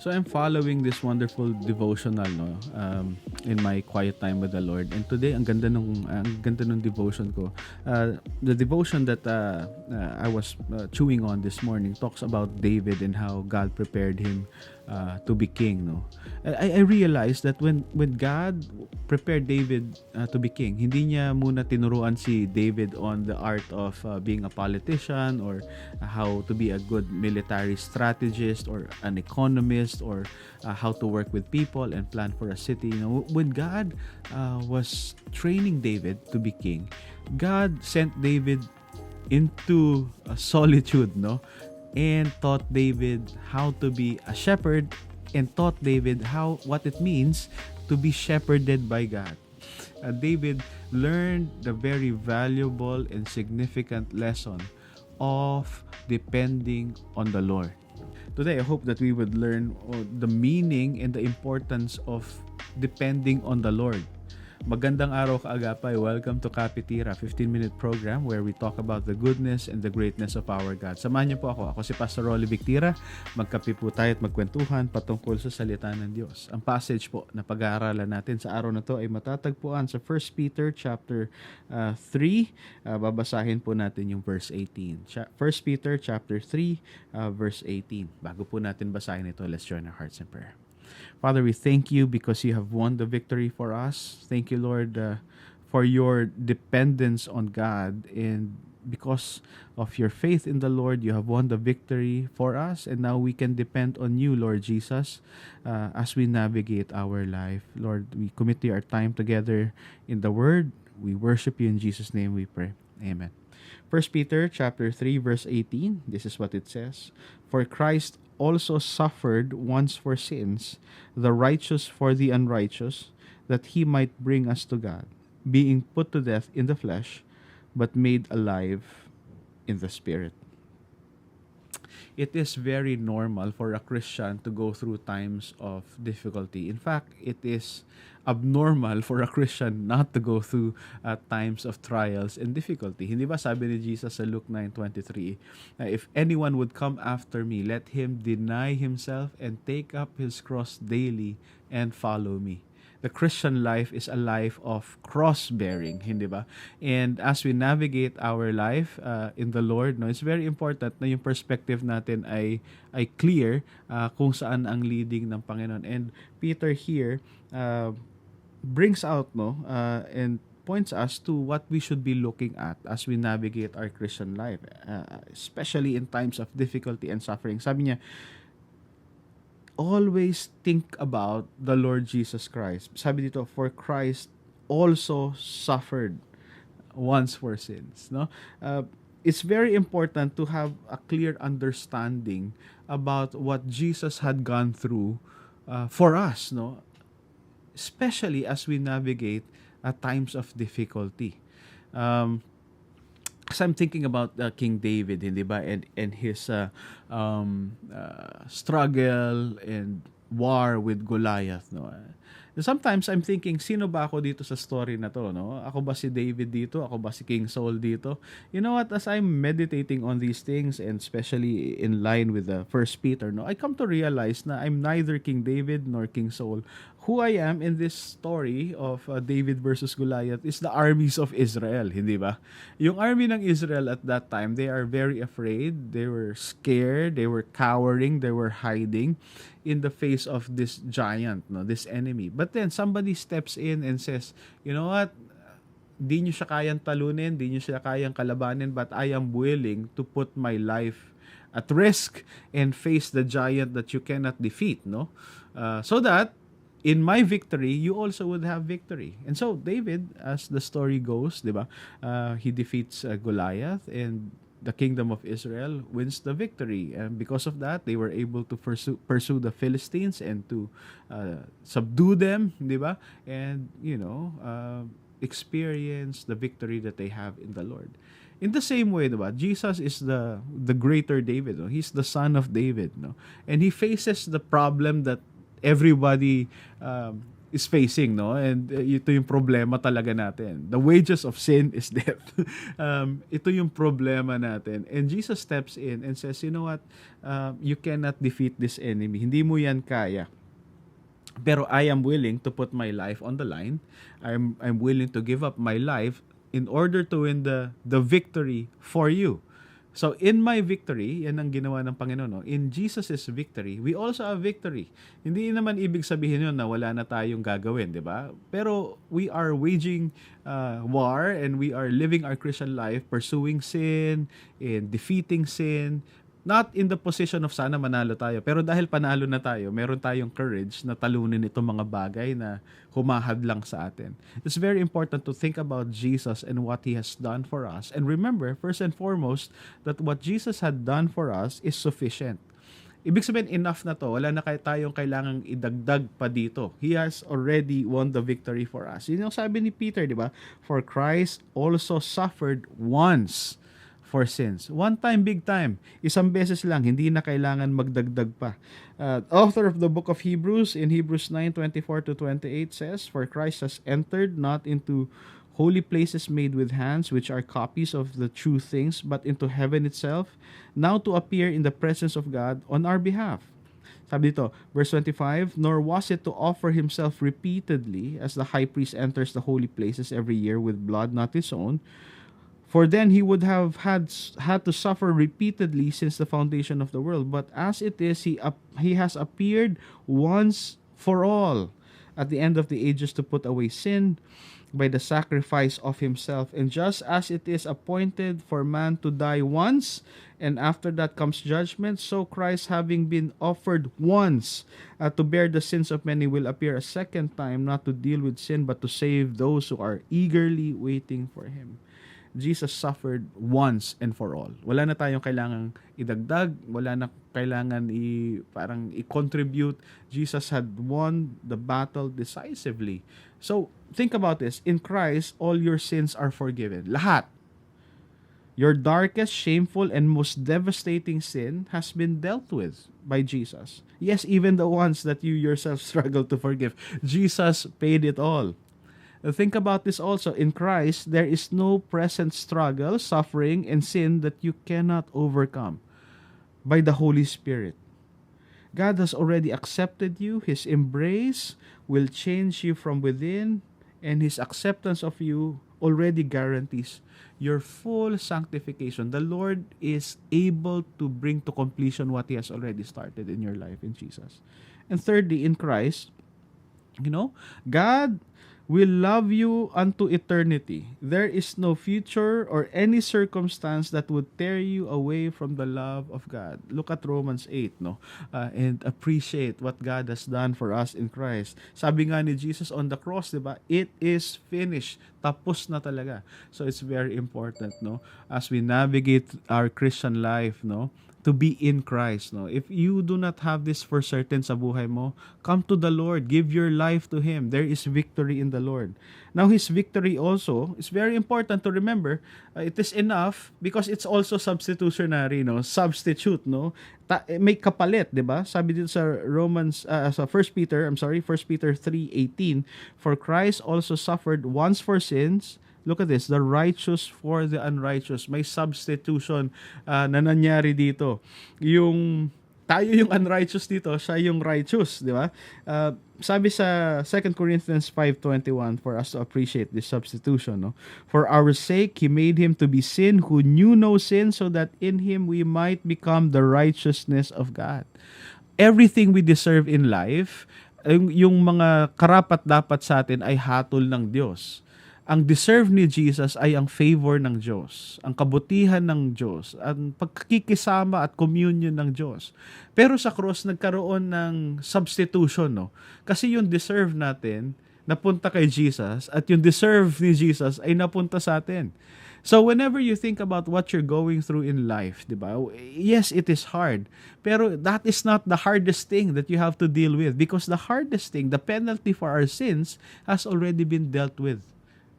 So I'm following this wonderful devotional, no, in my quiet time with the Lord. And today, ang ganda nung devotion ko. The devotion that I was chewing on this morning talks about David and how God prepared him to be king. No, I realized that when God prepared David to be king, hindi niya muna tinuruan si David on the art of being a politician or how to be a good military strategist or an economist or how to work with people and plan for a city. You know, when God was training David to be king, God sent David into solitude, no, and taught David how to be a shepherd and taught David what it means to be shepherded by God. David learned the very valuable and significant lesson of depending on the Lord. Today, I hope that we would learn the meaning and the importance of depending on the Lord. Magandang araw kaagapay. Welcome to Kapitira, 15-minute program where we talk about the goodness and the greatness of our God. Samahan niyo po ako. Ako si Pastor Rolly Victira. Magkape po tayo at magkwentuhan patungkol sa salita ng Diyos. Ang passage po na pag-aaralan natin sa araw na to ay matatagpuan sa 1 Peter chapter 3. Babasahin po natin yung verse 18. 1 Peter chapter 3 verse 18. Bago po natin basahin ito, let's join our hearts in prayer. Father, we thank you because you have won the victory for us. Thank you, Lord, for your dependence on God. And because of your faith in the Lord, you have won the victory for us. And now we can depend on you, Lord Jesus, as we navigate our life. Lord, we commit to our time together in the Word. We worship you in Jesus' name we pray. Amen. 1 Peter chapter 3 verse 18, this is what it says. For Christ also suffered once for sins, the righteous for the unrighteous, that he might bring us to God, being put to death in the flesh, but made alive in the Spirit. It is very normal for a Christian to go through times of difficulty. In fact, it is abnormal for a Christian not to go through times of trials and difficulty. Hindi ba sabi ni Jesus sa Luke 9:23, if anyone would come after me, let him deny himself and take up his cross daily and follow me. The Christian life is a life of cross-bearing, hindi ba? And as we navigate our life in the Lord, no, it's very important na yung perspective natin ay clear kung saan ang leading ng Panginoon. And Peter here brings out and points us to what we should be looking at as we navigate our Christian life, especially in times of difficulty and suffering. Sabi niya, always think about the Lord Jesus Christ. Sabi dito, for Christ also suffered once for sins. No, it's very important to have a clear understanding about what Jesus had gone through for us. No, especially as we navigate times of difficulty. Kasi I'm thinking about King David, hindi ba? And his struggle and war with Goliath, no? Sometimes I'm thinking, sino ba ako dito sa story na to, no? Ako ba si David dito? Ako ba si King Saul dito? You know what? As I'm meditating on these things, and especially in line with the First Peter, no, I come to realize na I'm neither King David nor King Saul. Who I am in this story of David versus Goliath is the armies of Israel, hindi ba? Yung army ng Israel at that time, they are very afraid, they were scared, they were cowering, they were hiding in the face of this giant, no, this enemy. But then somebody steps in and says, you know what? Di nyo siya kayang talunin, di nyo siya kayang kalabanin, but I am willing to put my life at risk and face the giant that you cannot defeat, no? So that in my victory, you also would have victory. And so David, as the story goes, di ba, he defeats Goliath, and the kingdom of Israel wins the victory. And because of that, they were able to pursue the Philistines and to subdue them, di ba? And, experience the victory that they have in the Lord. In the same way, diba, Jesus is the greater David. No? He's the son of David. No? And he faces the problem that everybody is facing, no? And ito yung problema talaga natin. The wages of sin is death. Ito yung problema natin. And Jesus steps in and says, you know what? You cannot defeat this enemy. Hindi mo yan kaya. Pero I am willing to put my life on the line. I'm willing to give up my life in order to win the victory for you. So in my victory, yan ang ginawa ng Panginoon. No? In Jesus' victory, we also have victory. Hindi naman ibig sabihin yun na wala na tayong gagawin, di ba? Pero we are waging war and we are living our Christian life, pursuing sin and defeating sin. Not in the position of sana manalo tayo, pero dahil panalo na tayo, meron tayong courage na talunin itong mga bagay na humahadlang sa atin. It's very important to think about Jesus and what He has done for us. And remember, first and foremost, that what Jesus had done for us is sufficient. Ibig sabihin, enough na to. Wala na tayong kailangang idagdag pa dito. He has already won the victory for us. Yun yung sabi ni Peter, di ba? For Christ also suffered once for sins. One time, big time. Isang beses lang, hindi na kailangan magdagdag pa. Author of the book of Hebrews, in Hebrews 9:24-28 says, For Christ has entered not into holy places made with hands, which are copies of the true things, but into heaven itself, now to appear in the presence of God on our behalf. Sabi dito, verse 25, Nor was it to offer himself repeatedly, as the high priest enters the holy places every year with blood not his own, for then he would have had to suffer repeatedly since the foundation of the world. But as it is, he has appeared once for all at the end of the ages to put away sin by the sacrifice of himself. And just as it is appointed for man to die once, and after that comes judgment, so Christ, having been offered once to bear the sins of many, will appear a second time, not to deal with sin, but to save those who are eagerly waiting for him. Jesus suffered once and for all. Wala na tayong kailangang idagdag, wala na kailangan parang i-contribute. Jesus had won the battle decisively. So, think about this. In Christ, all your sins are forgiven. Lahat. Your darkest, shameful, and most devastating sin has been dealt with by Jesus. Yes, even the ones that you yourself struggle to forgive. Jesus paid it all. Think about this also. In Christ, there is no present struggle, suffering, and sin that you cannot overcome by the Holy Spirit. God has already accepted you. His embrace will change you from within, and His acceptance of you already guarantees your full sanctification. The Lord is able to bring to completion what He has already started in your life in Jesus. And thirdly, in Christ, God will love you unto eternity. There is no future or any circumstance that would tear you away from the love of God. Look at Romans 8, and appreciate what God has done for us in Christ. Sabi nga ni Jesus on the cross, diba? It is finished. Tapos na talaga. So it's very important, as we navigate our Christian life, to be in Christ. If you do not have this for certain sa buhay mo, come to the Lord. Give your life to Him. There is victory in the Lord. Now, His victory also is very important to remember. It is enough because it's also substitutionary, substitute, may kapalit, di ba? Sabi dito sa sa 1 Peter 3:18, For Christ also suffered once for sins. Look at this, the righteous for the unrighteous. May substitution na nangyari dito. Tayo yung unrighteous dito, siya yung righteous, di ba? Sabi sa 2 Corinthians 5:21, for us to appreciate this substitution, For our sake, He made Him to be sin who knew no sin, so that in Him we might become the righteousness of God. Everything we deserve in life, yung mga karapat-dapat sa atin ay hatol ng Diyos. Ang deserve ni Jesus ay ang favor ng Diyos, ang kabutihan ng Diyos, ang pagkikisama at communion ng Diyos. Pero sa cross, nagkaroon ng substitution, Kasi yung deserve natin, napunta kay Jesus, at yung deserve ni Jesus ay napunta sa atin. So whenever you think about what you're going through in life, di ba? Yes, it is hard. Pero that is not the hardest thing that you have to deal with, because the hardest thing, the penalty for our sins, has already been dealt with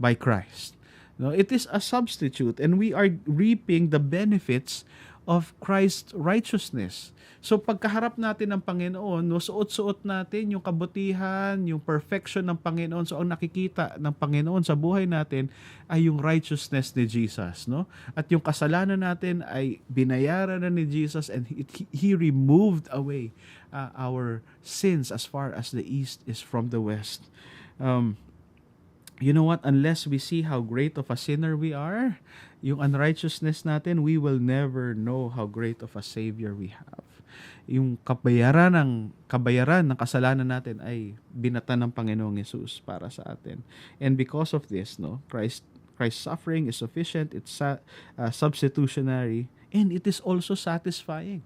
by Christ. It is a substitute, and we are reaping the benefits of Christ's righteousness. So pagkaharap natin ng Panginoon, no, suot-suot natin yung kabutihan, yung perfection ng Panginoon. So ang nakikita ng Panginoon sa buhay natin ay yung righteousness ni Jesus, no? At yung kasalanan natin ay binayaran na ni Jesus, and He removed away our sins as far as the east is from the west. You know what? Unless we see how great of a sinner we are, yung unrighteousness natin, we will never know how great of a Savior we have. Yung kabayaran ng kasalanan natin ay binata ng Panginoong Yesus para sa atin. And because of this, no, Christ's suffering is sufficient, it's substitutionary, and it is also satisfying.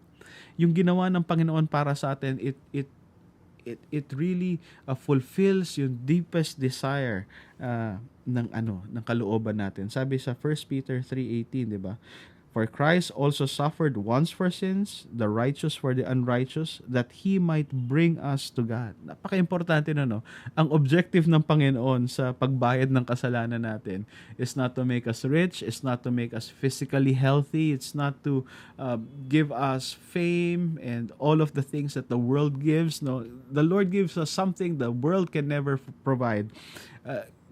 Yung ginawa ng Panginoon para sa atin, it really fulfills yung deepest desire ng kalooban natin. Sabi sa 1 Peter 3:18, 'di ba? For Christ also suffered once for sins, the righteous for the unrighteous, that He might bring us to God. Napaka-importante na, no? Ang objective ng Panginoon sa pagbayad ng kasalanan natin is not to make us rich, it's not to make us physically healthy, it's not to give us fame and all of the things that the world gives. No, the Lord gives us something the world can never provide.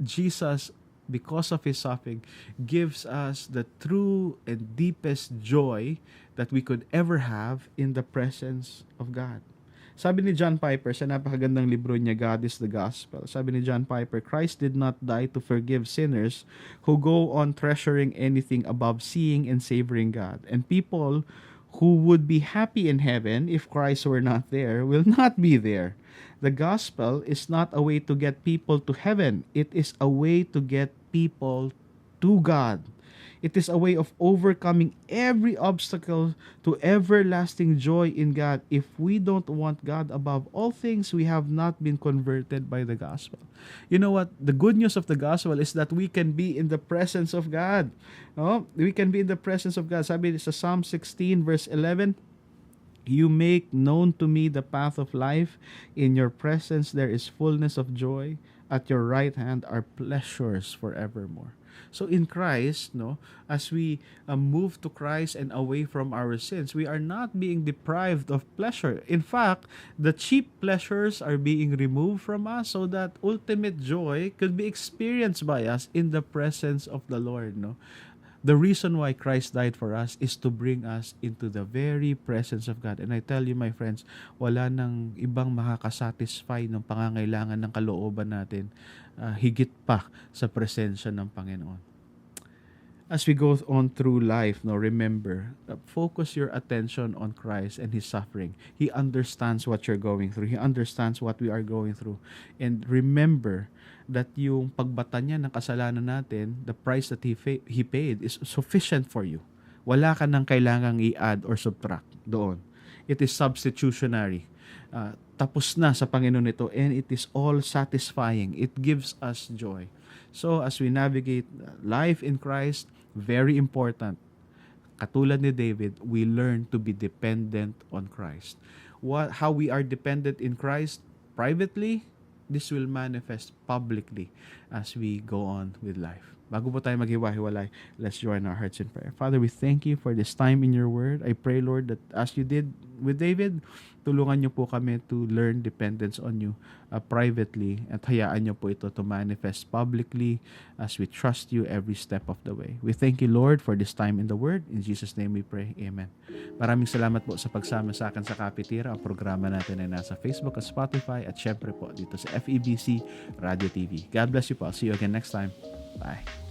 Jesus, because of His suffering, gives us the true and deepest joy that we could ever have in the presence of God. Sabi ni John Piper sa napakagandang libro niya, God is the Gospel, sabi ni John Piper, Christ did not die to forgive sinners who go on treasuring anything above seeing and savoring God. And people who would be happy in heaven if Christ were not there will not be there. The gospel is not a way to get people to heaven. It is a way to get people to God. It is a way of overcoming every obstacle to everlasting joy in God. If we don't want God above all things, we have not been converted by the gospel. You know what? The good news of the gospel is that we can be in the presence of God. Oh, we can be in the presence of God. Sabi sa Psalm 16 verse 11, You make known to me the path of life. In your presence there is fullness of joy. At your right hand are pleasures forevermore. So in Christ, no, as we move to Christ and away from our sins, we are not being deprived of pleasure. In fact, the cheap pleasures are being removed from us so that ultimate joy could be experienced by us in the presence of the Lord, no. The reason why Christ died for us is to bring us into the very presence of God. And I tell you, my friends, wala nang ibang makakasatisfy ng pangangailangan ng kalooban natin higit pa sa presensya ng Panginoon. As we go on through life, no, remember, focus your attention on Christ and His suffering. He understands what you're going through. He understands what we are going through. And remember that yung pagbata niya ng kasalanan natin, the price that He paid is sufficient for you. Wala ka nang kailangang i-add or subtract doon. It is substitutionary. Tapos na sa Panginoon ito, and it is all satisfying. It gives us joy. So as we navigate life in Christ, very important. Katulad ni David, we learn to be dependent on Christ. How we are dependent in Christ privately, this will manifest publicly as we go on with life. Bago po tayo maghiwa-hiwalay, let's join our hearts in prayer. Father, we thank you for this time in your word. I pray, Lord, that as you did with David, tulungan niyo po kami to learn dependence on you privately, at hayaan niyo po ito to manifest publicly as we trust you every step of the way. We thank you, Lord, for this time in the word. In Jesus' name we pray. Amen. Maraming salamat po sa pagsama sa akin sa Kapitira. Ang programa natin ay nasa Facebook at Spotify, at syempre po dito sa FEBC Radio TV. God bless you po. I'll see you again next time. Bye.